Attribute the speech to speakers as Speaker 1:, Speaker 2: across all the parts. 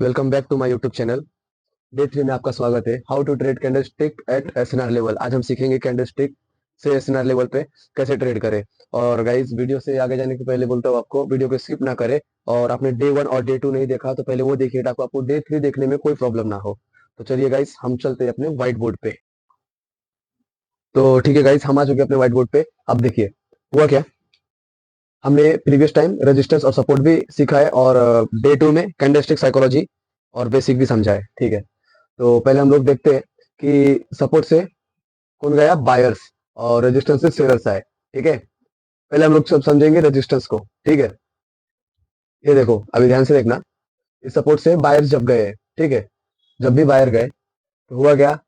Speaker 1: Welcome back to my YouTube channel. Day 3 में आपका स्वागत है। How to trade candlestick at SNR level. आज हम सीखेंगे कैंडलस्टिक से एसएनआर लेवल पे कैसे ट्रेड करें। और गाइस, वीडियो से आगे जाने के पहले बोलता हूँ आपको, वीडियो को स्किप ना करें। और आपने डे 1 और डे 2 नहीं देखा तो पहले वो देखिए ताकि आपको डे 3 देखने में कोई प्रॉब्लम ना हो। तो चलिए गाइस, हम चलते हैं अपने व्हाइट बोर्ड पे। तो ठीक है गाइस, हम आ चुके हैं अपने व्हाइट बोर्ड पे। अब देखिए हुआ क्या। हमने प्रीवियस टाइम रेजिस्टेंस और सपोर्ट भी सीखा है, और डे 2 में कैंडलस्टिक साइकोलॉजी और बेसिक भी समझा है। ठीक है, तो पहले हम लोग देखते हैं कि सपोर्ट से कौन गया, बायर्स, और रेजिस्टेंस से सेलर्स आए। ठीक है, पहले हम लोग सब समझेंगे रेजिस्टेंस को। ठीक है, ये देखो अभी ध्यान से देखना। इस सपोर्ट से बायर्स जब गए, ठीक है, जब भी बायर गए तो हुआ क्या,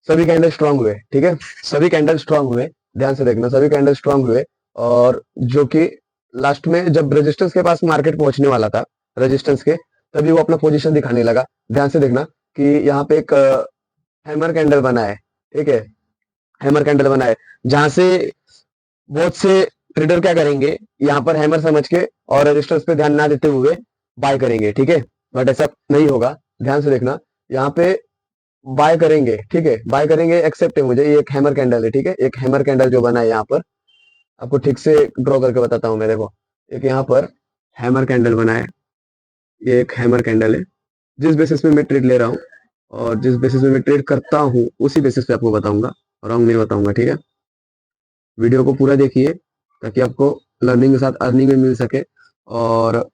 Speaker 1: सभी कैंडल स्ट्रांग हुए। ठीक है, सभी कैंडल स्ट्रांग हुए। ध्यान से देखना, सभी कैंडल स्ट्रांग हुए। और जो कि लास्ट में जब रेजिस्टेंस के पास मार्केट पहुंचने वाला था, रेजिस्टेंस के, तभी वो अपना पोजीशन दिखाने लगा। ध्यान से देखना कि यहाँ पे एक हैमर कैंडल बना है। ठीक है, हैमर कैंडल बना है, जहां से बहुत से ट्रेडर क्या करेंगे, यहाँ पर हैमर समझ के और रेजिस्टेंस पे ध्यान ना देते हुए बाय करेंगे। ठीक है, बट ऐसा नहीं होगा। ध्यान से देखना, यहाँ पे बाय करेंगे। ठीक है, बाय करेंगे, एक्सेप्ट है मुझे। ये एक हैमर कैंडल है। ठीक है, एक हैमर कैंडल जो बना है यहाँ पर, आपको ठीक से ड्रॉ करके बताता हूँ मैं। देखो, एक यहाँ पर हैमर कैंडल बना है। ये एक हैमर कैंडल है। जिस बेसिस पे मैं ट्रेड ले रहा हूँ और जिस बेसिस पे मैं ट्रेड करता हूँ, उसी बेसिस पे आपको बताऊंगा, रॉन्ग नहीं बताऊंगा। ठीक है, वीडियो को पूरा देखिए ताकि आपको लर्निंग के साथ अर्निंग भी मिल सके। और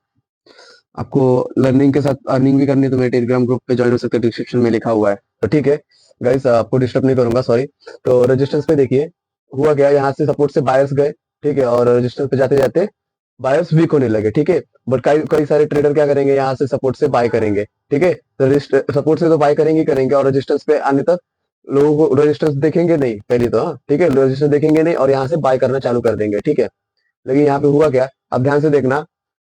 Speaker 1: आपको लर्निंग के साथ अर्निंग भी करनी है तो मेरे टेलीग्राम ग्रुप पे ज्वाइन हो सकते हैं, डिस्क्रिप्शन में लिखा हुआ है। तो ठीक है गाइस, आपको डिस्टर्ब नहीं करूंगा, सॉरी। तो रेजिस्टेंस पे देखिए हुआ गया, यहाँ से सपोर्ट से बायर्स गए। ठीक है, और रेजिस्टेंस पे जाते जाते बायर्स वीक होने लगे। ठीक है, बट कई कई सारे ट्रेडर क्या करेंगे, यहाँ से सपोर्ट से बाय करेंगे। ठीक है, तो सपोर्ट से तो बाय करेंगे ही करेंगे, और रेजिस्टेंस पे आने तक लोगों को रेजिस्टेंस देखेंगे नहीं पहले तो। हाँ, ठीक है, रेजिस्टेंस देखेंगे नहीं और यहाँ से बाय करना चालू कर देंगे। ठीक है, लेकिन यहाँ पे हुआ क्या, अब ध्यान से देखना,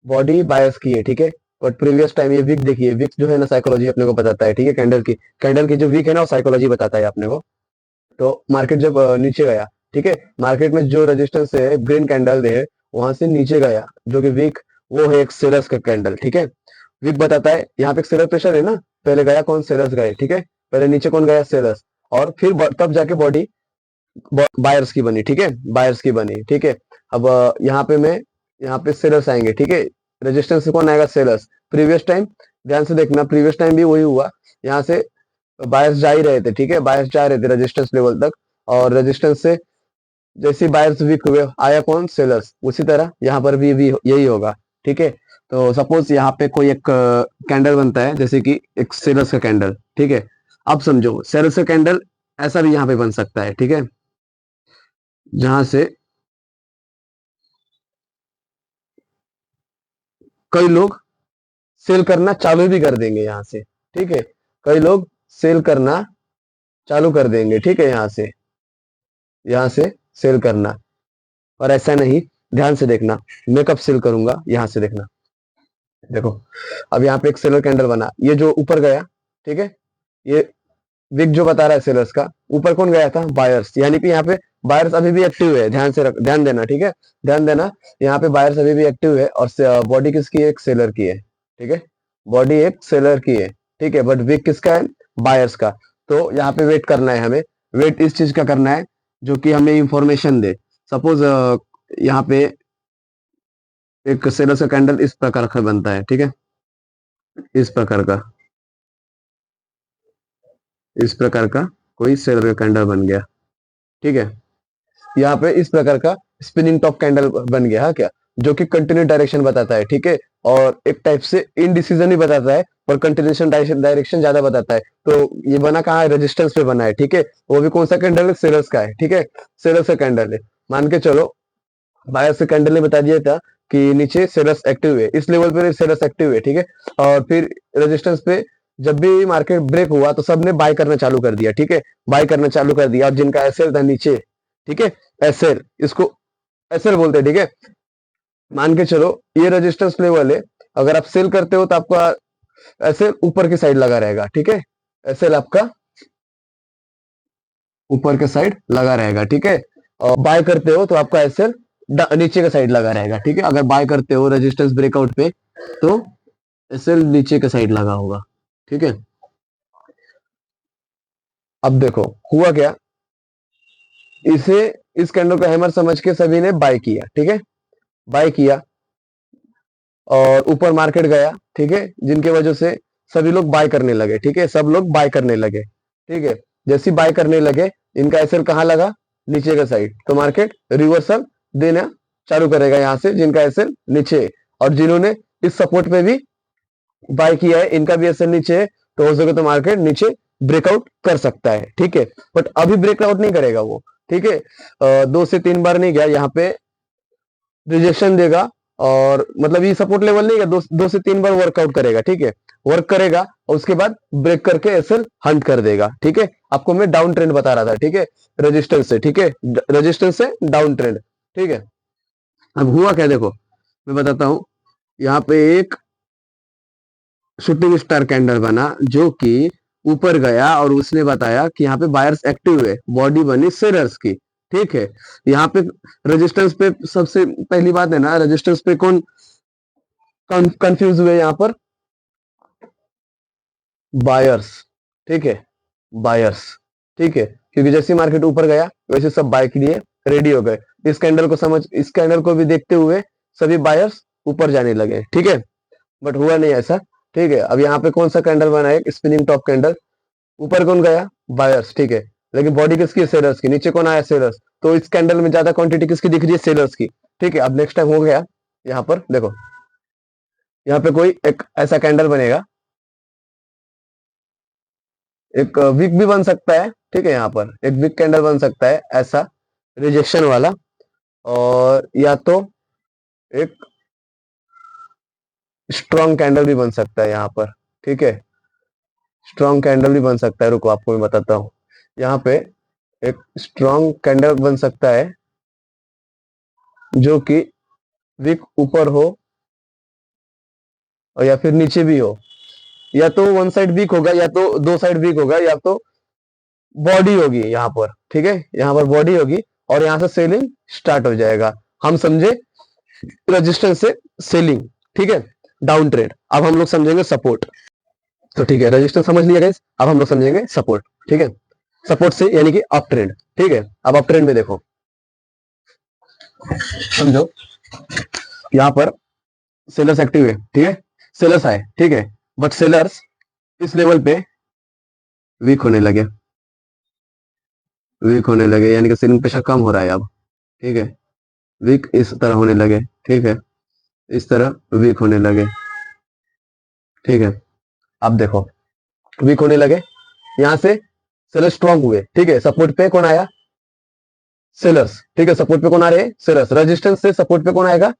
Speaker 1: बॉडी बायस की है। ठीक है, बट प्रीवियस टाइम ये वीक देखिए, वीक जो है ना, साइकोलॉजी अपने को बताता है। ठीक है, कैंडल की जो वीक है ना, वो साइकोलॉजी बताता है अपने को। तो मार्केट जब नीचे गया, ठीक है, मार्केट में जो रेजिस्टेंस है, ग्रीन कैंडल है, वहां से नीचे गया, जो कि वीक, वो है एक सेलर्स का कैंडल। ठीक है, वीक बताता है, यहाँ पे एक सेलर प्रेशर है ना, पहले गया कौन, सेलर्स गए। ठीक है, पहले नीचे कौन गया, सेलर्स, और फिर तब जाके बॉडी बायर्स की बनी। ठीक है, बायर्स की बनी। ठीक है, अब यहाँ पे मैं, यहाँ पे सेलर्स आएंगे। ठीक है, रेजिस्टेंस से कौन आएगा, सेलर्स। प्रीवियस टाइम ध्यान से देखना, प्रीवियस टाइम भी वही हुआ, यहाँ से बायर्स जा ही रहे थे। ठीक है, बायर्स जा रहे थे रेजिस्टेंस लेवल तक, और रेजिस्टेंस से जैसे बायर्स वीक हुए, आया कौन, सेलर्स। उसी तरह यहाँ पर भी यही होगा। ठीक है, तो सपोज यहाँ पे कोई एक कैंडल बनता है, जैसे कि एक सेलर्स का कैंडल। ठीक है, अब समझो सेलर्स का कैंडल ऐसा भी यहाँ पे बन सकता है। ठीक है, जहां से कई लोग सेल करना चालू भी कर देंगे यहाँ से। ठीक है, कई लोग सेल करना चालू कर देंगे। ठीक है, यहाँ से सेल करना, और ऐसा नहीं। ध्यान से देखना, मैं कब सेल करूंगा, यहाँ से देखना। देखो, अब यहाँ पे एक सेलर कैंडल बना, ये जो ऊपर गया। ठीक है, ये विक जो बता रहा है सेलर्स का, ऊपर कौन गया था, बायर्स। यानी कि यहाँ पे बायर्स अभी भी एक्टिव है। ध्यान देना। ठीक है, ध्यान देना, यहाँ पे बायर्स अभी भी एक्टिव है, और बॉडी किसकी है, एक सेलर की है। ठीक है, बॉडी एक सेलर की है। ठीक है, बट विक किसका है, बायर्स का। तो यहाँ पे वेट करना है हमें। वेट इस चीज का करना है जो कि हमें इंफॉर्मेशन दे। सपोज यहाँ पे एक सेलर का कैंडल इस प्रकार का बनता है। ठीक है, इस प्रकार का, इस प्रकार का कोई सेलर का कैंडल बन गया। ठीक है, यहाँ पे इस प्रकार का स्पिनिंग टॉप कैंडल बन गया है क्या, जो कि कंटिन्यू डायरेक्शन बताता है। ठीक है, और एक टाइप से इनडिसीजन ही बताता है, पर कंटिन्यूशन डायरेक्शन ज्यादा बताता है। तो ये बना कहाँ है, रेजिस्टेंस पे बना है। ठीक है, वो भी कौन सा कैंडल है, सेलर्स का है। ठीक है, सेलर्स का कैंडल है। मान के चलो, बायर्स का कैंडल ने बता दिया था कि नीचे सेलर्स एक्टिव है, इस लेवल पे सेलर्स एक्टिव है। ठीक है, और फिर रेजिस्टेंस पे जब भी मार्केट ब्रेक हुआ तो सबने बाय करना चालू कर दिया। ठीक है, बाय करना चालू कर दिया, और जिनका एसएल था नीचे, ठीक है, एसएल, इसको एसएल बोलते हैं। ठीक है, मान के चलो ये रेजिस्टेंस लेवल है, अगर आप सेल करते हो तो आपका एसएल ऊपर की साइड लगा रहेगा। ठीक है, एसएल आपका ऊपर के साइड लगा रहेगा। ठीक है, और बाय करते हो तो आपका एसएल नीचे का साइड लगा रहेगा। ठीक है, अगर बाय करते हो रेजिस्टेंस ब्रेकआउट पे, तो एसएल नीचे के साइड लगा होगा, ठीक है। अब देखो हुआ क्या, इसे इस कैंडल को हैमर समझ के सभी ने बाय किया, ठीक है, बाय किया और ऊपर मार्केट गया, ठीक है, जिनके वजह से सभी लोग बाय करने लगे, ठीक है, सब लोग बाय करने लगे, ठीक है। जैसे बाय करने लगे, इनका एसएल कहाँ लगा, नीचे का साइड, तो मार्केट रिवर्सल देना चालू करेगा यहाँ से, जिनका एसएल नीचे है। और जिन्होंने इस सपोर्ट पे भी बाय किया है, इनका भी एसएल नीचे है, तो हो सके तो मार्केट नीचे ब्रेकआउट कर सकता है, ठीक है। बट अभी ब्रेकआउट नहीं करेगा वो, ठीक है। 2 से 3 बार नहीं गया, यहाँ पे रिजेक्शन देगा, और मतलब ये सपोर्ट लेवल नहीं है, 2 से 3 बार वर्कआउट करेगा, ठीक है, वर्क करेगा और उसके बाद ब्रेक करके एसएल हंट कर देगा, ठीक है। आपको मैं डाउन ट्रेंड बता रहा था, ठीक है, रेजिस्टेंस से, ठीक है, रेजिस्टेंस से डाउन ट्रेंड, ठीक है। अब हुआ क्या देखो, मैं बताता हूं। यहाँ पे एक शूटिंग स्टार कैंडल बना जो कि ऊपर गया और उसने बताया कि यहाँ पे बायर्स एक्टिव है, बॉडी बनी सेलर्स की, ठीक है। यहाँ पे रेजिस्टेंस पे सबसे पहली बात है ना, रेजिस्टेंस पे कौन कंफ्यूज हुए यहाँ पर, बायर्स, ठीक है, बायर्स, ठीक है, क्योंकि जैसे मार्केट ऊपर गया वैसे सब बाय के लिए रेडी हो गए। इस कैंडल को भी देखते हुए सभी बायर्स ऊपर जाने लगे, ठीक है। बट हुआ नहीं ऐसा, ठीक है। अब यहाँ पे कौन सा कैंडल बना है, स्पिनिंग टॉप कैंडल, ऊपर कौन गया, बायर्स, ठीक है, लेकिन बॉडी किसकी है, सेलर्स की, नीचे कौन आया, सेलर्स, तो इस कैंडल में ज्यादा क्वांटिटी किसकी दिख रही है, सेलर्स की, ठीक है। अब नेक्स्ट टाइम हो गया, यहाँ पर देखो, यहाँ पे कोई एक ऐसा कैंडल बनेगा, एक वीक भी बन सकता है, ठीक है, यहाँ पर एक वीक कैंडल बन सकता है ऐसा, रिजेक्शन वाला, और या तो एक स्ट्रॉन्ग कैंडल भी बन सकता है यहाँ पर, ठीक है, स्ट्रॉन्ग कैंडल भी बन सकता है, रुको आपको मैं बताता हूँ। यहाँ पे एक स्ट्रॉन्ग कैंडल बन सकता है जो कि वीक ऊपर हो और या फिर नीचे भी हो, या तो वन साइड वीक होगा, या तो दो साइड वीक होगा, या तो बॉडी होगी यहाँ पर, ठीक है, यहाँ पर बॉडी होगी और यहाँ से सेलिंग स्टार्ट हो जाएगा, हम समझे रेजिस्टेंस से सेलिंग, ठीक है, डाउन ट्रेंड। अब हम लोग समझेंगे सपोर्ट, तो ठीक है, रेजिस्टेंस समझ लिया गाइस, अब हम लोग समझेंगे सपोर्ट, ठीक है, सपोर्ट से यानी कि अप ट्रेंड, ठीक है। अब अप ट्रेंड में देखो, समझो, यहाँ पर सेलर्स एक्टिव है, ठीक है, सेलर्स आए, ठीक है, बट सेलर्स इस लेवल पे वीक होने लगे, वीक होने लगे, यानी कि सेलिंग प्रेशर कम हो रहा है अब, ठीक है, वीक इस तरह होने लगे, ठीक है, इस तरह वीक होने लगे, ठीक है। अब देखो वीक होने लगे, यहां से सेलर स्ट्रॉन्ग हुए, ठीक है, सपोर्ट पे कौन आया, सेलर्स, ठीक है, सपोर्ट पे कौन आ रहे हैं, सेलर्स, रेजिस्टेंस से सपोर्ट पे कौन आएगा,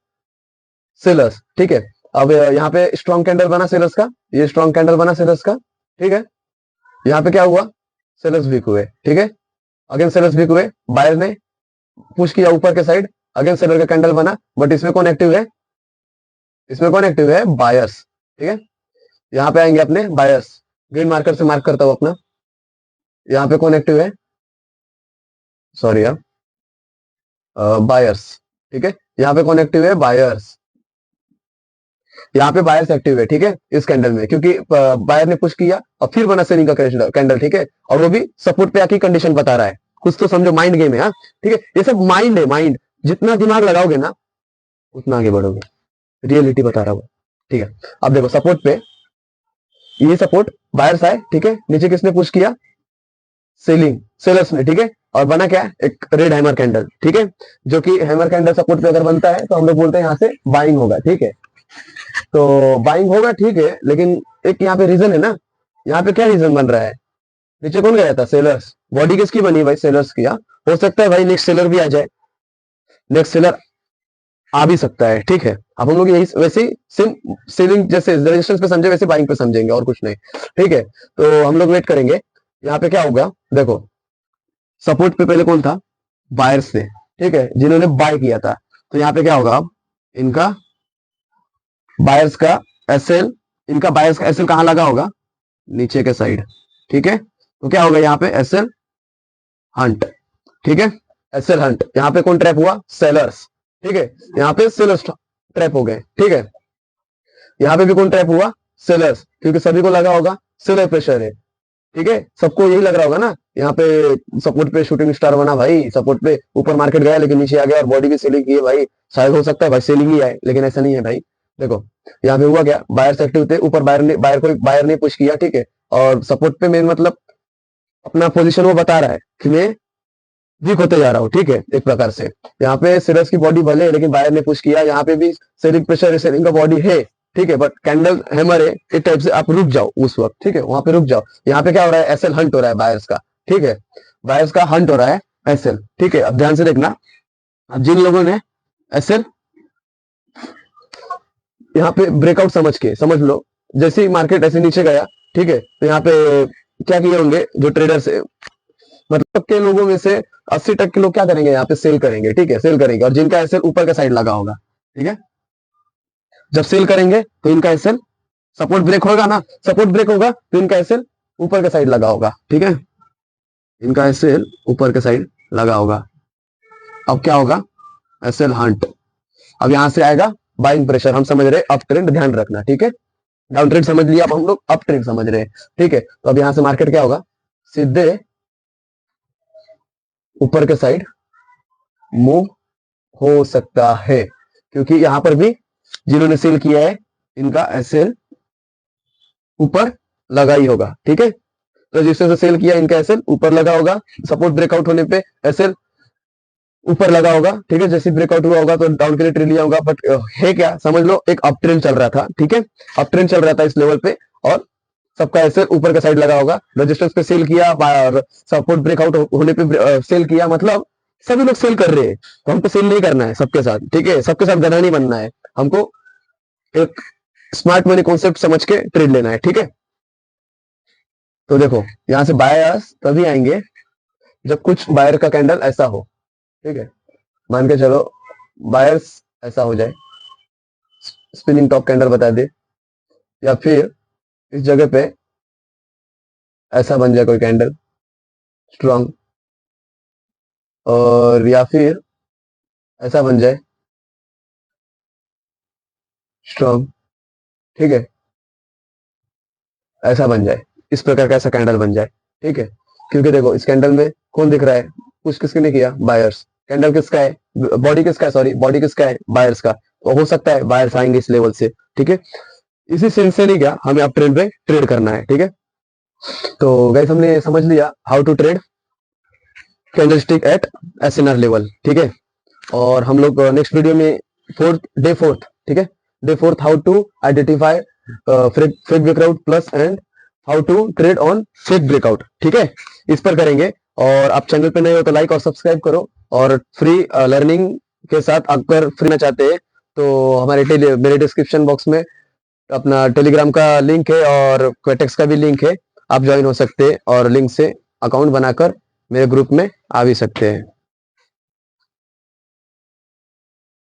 Speaker 1: सेलर्स, ठीक है। अब यहाँ पे स्ट्रॉन्ग कैंडल बना सेलर्स का, ये स्ट्रॉन्ग कैंडल बना सेलर्स का, ठीक है। यहाँ पे क्या हुआ, सेलर्स वीक हुए, ठीक है, अगेन सेलर्स वीक हुए, बायर ने पुश किया ऊपर के साइड, अगेन सेलर का कैंडल बना, बट इसमें कौन एक्टिव है, इसमें कौन एक्टिव है, बायर्स, ठीक है। यहाँ पे आएंगे अपने बायर्स, ग्रीन मार्कर से मार्क करता हूं अपना, यहाँ पे कौन एक्टिव है, सॉरी यार, बायर्स, ठीक है, यहाँ पे कौन एक्टिव है, बायर्स, यहाँ पे बायर्स एक्टिव है, ठीक है, इस कैंडल में, क्योंकि बायर ने पुश किया और फिर बना सेलिंग का कैंडल, ठीक है, और वो भी सपोर्ट पे आके कंडीशन बता रहा है, कुछ तो समझो, माइंड गेम है, हाँ, ठीक है, ये सब माइंड है, माइंड, जितना दिमाग लगाओगे ना उतना आगे बढ़ोगे, रियलिटी बता रहा हूँ, ठीक है। अब देखो सपोर्ट पे, ये सपोर्ट बायर्स आए, ठीक है, नीचे किसने पुश किया, सेलिंग, सेलर्स ने, ठीक है, और बना क्या, एक रेड हैमर कैंडल, ठीक है, जो कि हैमर कैंडल सपोर्ट पे अगर बनता है तो हम लोग बोलते हैं यहाँ से बाइंग होगा, ठीक है, तो बाइंग होगा, ठीक है, लेकिन एक यहाँ पे रीजन है ना, यहाँ पे क्या रीजन बन रहा है, नीचे कौन गया था, सेलर्स, बॉडी किसकी बनी भाई, सेलर्स की, हाँ? हो सकता है भाई नेक्स्ट सेलर भी आ जाए, नेक्स्ट सेलर आ भी सकता है, ठीक है। अब हम लोग यही वैसे ही सिम सेलिंग जैसे रेजिस्टेंस पे समझे वैसे बाइंग पे समझेंगे, और कुछ नहीं, ठीक है। तो हम लोग वेट करेंगे, यहाँ पे क्या होगा देखो, सपोर्ट पे पहले कौन था, बायर्स थे, ठीक है, जिन्होंने बाय किया था, तो यहाँ पे क्या होगा, अब इनका बायर्स का एसएल, इनका बायर्स का एसएल कहाँ लगा होगा, नीचे के साइड, ठीक है, तो क्या होगा यहाँ पे एसएल हंट, ठीक है, एसएल हंट, यहाँ पे कौन ट्रैप हुआ, सेलर्स, ठीक है, यहाँ पे सेलर्स ट्रैप हो गए, ठीक है। यहाँ पे भी कौन ट्रैप हुआ? सेलर्स, क्योंकि सभी को लगा होगा सेलर प्रेशर है। ठीक है, सबको यही लग रहा होगा ना। यहाँ पे सपोर्ट पे शूटिंग स्टार बना भाई, सपोर्ट पे ऊपर मार्केट गया लेकिन नीचे आ गया और बॉडी भी सेलिंग की है भाई। शायद हो सकता है भाई सेलिंग ही आए, लेकिन ऐसा नहीं है भाई। देखो यहाँ पे हुआ क्या, बायर्स एक्टिव थे ऊपर, बायर ने पुश किया, ठीक है। और सपोर्ट पे मेन मतलब अपना पोजीशन वो बता रहा है कि मैं वीक होते जा रहा हूँ, ठीक है, एक प्रकार से। यहाँ पे सिरस की बॉडी भले है, लेकिन बायर ने पुश किया, यहाँ पे भी सेलिंग प्रेशर, सेलिंग का बॉडी है, ठीक है, बट कैंडल हैमर है, इस टाइप से आप रुक जाओ उस वक्त, ठीक है, वहां पे रुक जाओ। यहाँ पे क्या हो रहा है, एसएल हंट हो रहा है बायर्स का, ठीक है, बायर्स का हंट हो रहा है एसएल, ठीक है। अब ध्यान से देखना, अब जिन लोगों ने एसएल यहाँ पे ब्रेकआउट समझ लो, जैसे ही मार्केट ऐसे नीचे गया, ठीक है, तो यहाँ पे क्या किए होंगे जो ट्रेडर्स है, मतलब के लोगों में से 80% लोग क्या करेंगे, यहाँ पे सेल करेंगे, ठीक है, सेल करेंगे। और जिनका एसएल ऊपर का साइड लगा होगा, ठीक है, जब सेल करेंगे तो इनका एसएल सपोर्ट ब्रेक होगा ना, सपोर्ट ब्रेक होगा तो इनका एसएल ऊपर का साइड लगा होगा, ठीक है, इनका एसएल ऊपर का साइड लगा होगा। अब क्या होगा, एसएल हंट। अब यहां से आएगा बाइंग प्रेशर, हम समझ रहे अप ट्रेंड, ध्यान रखना, ठीक है। डाउन ट्रेंड समझ लिया, अब हम लोग अप ट्रेंड समझ रहे हैं, ठीक है। तो अब यहां से मार्केट क्या होगा, सीधे ऊपर के साइड मूव हो सकता है, क्योंकि यहां पर भी जिन्होंने सेल किया है इनका एसएल ऊपर लगा ही होगा, ठीक है। रजिस्टर से सेल किया, इनका एसएल ऊपर लगा होगा, सपोर्ट ब्रेकआउट होने पे एसएल ऊपर लगा होगा, ठीक है। जैसे ब्रेकआउट हुआ होगा तो डाउन के लिए ट्रेड लिया होगा, बट है क्या, समझ लो एक अप ट्रेंड चल रहा था, ठीक है, अप ट्रेंड चल रहा था इस लेवल पे, और सबका एसएल ऊपर का साइड लगा होगा। रजिस्टेंस पे सेल किया और सपोर्ट ब्रेकआउट होने पे सेल किया, मतलब सभी लोग सेल कर रहे हैं, तो हमको सेल नहीं करना है सबके साथ, ठीक है, सबके साथ गधा नहीं बनना है, हमको एक स्मार्ट मनी कॉन्सेप्ट समझ के ट्रेड लेना है, ठीक है। तो देखो यहां से बायर्स तभी आएंगे जब कुछ बायर का कैंडल ऐसा हो, ठीक है, मान के चलो बायर्स ऐसा हो जाए, स्पिनिंग टॉप कैंडल बता दे, या फिर इस जगह पे ऐसा बन जाए कोई कैंडल स्ट्रॉन्ग, और या फिर ऐसा बन जाए स्ट्रॉन्ग, ठीक है, ऐसा बन जाए, इस प्रकार का ऐसा कैंडल बन जाए, ठीक है। क्योंकि देखो इस कैंडल में कौन दिख रहा है, कुछ किसने नहीं किया, बायर्स। कैंडल किसका है, बॉडी किसका है, सॉरी बॉडी किसका है, बायर्स का। तो हो सकता है बायर्स आएंगे इस लेवल से, ठीक है। इसी सेंस से नहीं क्या, हमें अप ट्रेंड पे ट्रेड करना है, ठीक है। तो गाइस हमने समझ लिया how to trade candlestick at SNR level, ठीक है। और हम लोग नेक्स्ट वीडियो में फोर्थ, ठीक है, day fourth, how to identify fake breakout plus and how to trade on fake breakout, ठीक है, इस पर करेंगे। और आप चैनल पे नए हो तो लाइक और सब्सक्राइब करो, और फ्री लर्निंग के साथ अगर फ्री ना चाहते हैं तो हमारे मेरे डिस्क्रिप्शन बॉक्स में अपना टेलीग्राम का लिंक है और क्वेटेक्स का भी लिंक है, आप ज्वाइन हो सकते हैं और लिंक से अकाउंट बनाकर मेरे ग्रुप में आ भी सकते हैं।